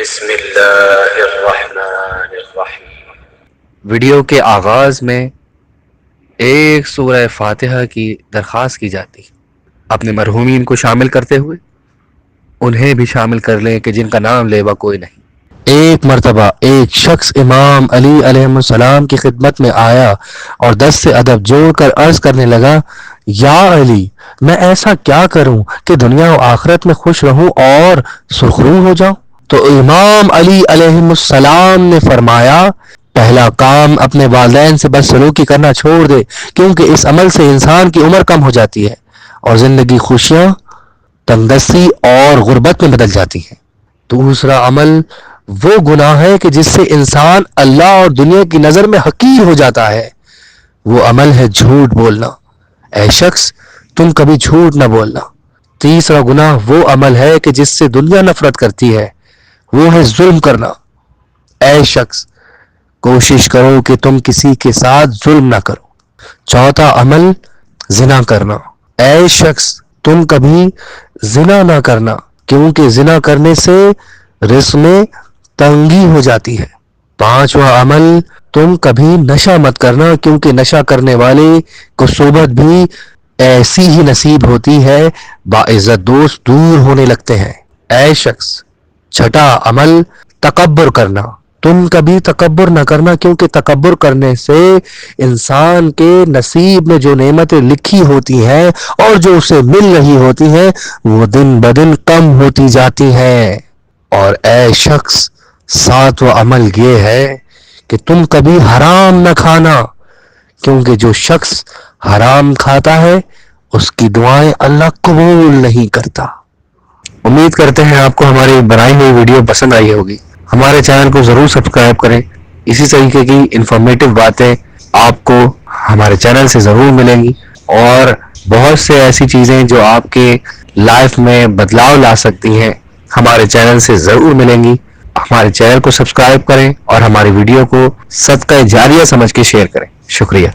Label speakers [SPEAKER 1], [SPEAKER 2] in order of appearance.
[SPEAKER 1] بسم اللہ الرحمن الرحیم۔
[SPEAKER 2] ویڈیو کے آغاز میں ایک سورہ فاتحہ کی درخواست کی جاتی، اپنے مرحومین کو شامل کرتے ہوئے انہیں بھی شامل کر لیں کہ جن کا نام لیوا کوئی نہیں۔ ایک مرتبہ ایک شخص امام علی علیہ السلام کی خدمت میں آیا اور دست سے ادب جوڑ کر عرض کرنے لگا، یا علی، میں ایسا کیا کروں کہ دنیا و آخرت میں خوش رہوں اور سرخرو ہو جاؤں؟ تو امام علی علیہ السلام نے فرمایا، پہلا کام اپنے والدین سے بدسلوکی کرنا چھوڑ دے، کیونکہ اس عمل سے انسان کی عمر کم ہو جاتی ہے اور زندگی خوشیاں تنگدستی اور غربت میں بدل جاتی ہیں۔ دوسرا عمل وہ گناہ ہے کہ جس سے انسان اللہ اور دنیا کی نظر میں حقیر ہو جاتا ہے، وہ عمل ہے جھوٹ بولنا۔ اے شخص، تم کبھی جھوٹ نہ بولنا۔ تیسرا گناہ وہ عمل ہے کہ جس سے دنیا نفرت کرتی ہے، وہ ہے ظلم کرنا۔ اے شخص، کوشش کرو کہ تم کسی کے ساتھ ظلم نہ کرو۔ چوتھا عمل زنا کرنا۔ اے شخص، تم کبھی زنا نہ کرنا، کیونکہ زنا کرنے سے رزق میں تنگی ہو جاتی ہے۔ پانچواں عمل، تم کبھی نشہ مت کرنا، کیونکہ نشہ کرنے والے کو صحبت بھی ایسی ہی نصیب ہوتی ہے، باعزت دوست دور ہونے لگتے ہیں۔ اے شخص، چھٹا عمل تکبر کرنا۔ تم کبھی تکبر نہ کرنا، کیونکہ تکبر کرنے سے انسان کے نصیب میں جو نعمتیں لکھی ہوتی ہیں اور جو اسے مل رہی ہوتی ہیں وہ دن بدن کم ہوتی جاتی ہیں۔ اور اے شخص، ساتواں عمل یہ ہے کہ تم کبھی حرام نہ کھانا، کیونکہ جو شخص حرام کھاتا ہے اس کی دعائیں اللہ قبول نہیں کرتا۔ امید کرتے ہیں آپ کو ہماری بنائی ہوئی ویڈیو پسند آئی ہوگی۔ ہمارے چینل کو ضرور سبسکرائب کریں، اسی طریقے کی انفارمیٹیو باتیں آپ کو ہمارے چینل سے ضرور ملیں گی، اور بہت سے ایسی چیزیں جو آپ کے لائف میں بدلاؤ لا سکتی ہیں ہمارے چینل سے ضرور ملیں گی۔ ہمارے چینل کو سبسکرائب کریں اور ہماری ویڈیو کو صدقہ جاریہ سمجھ کے شیئر کریں۔ شکریہ۔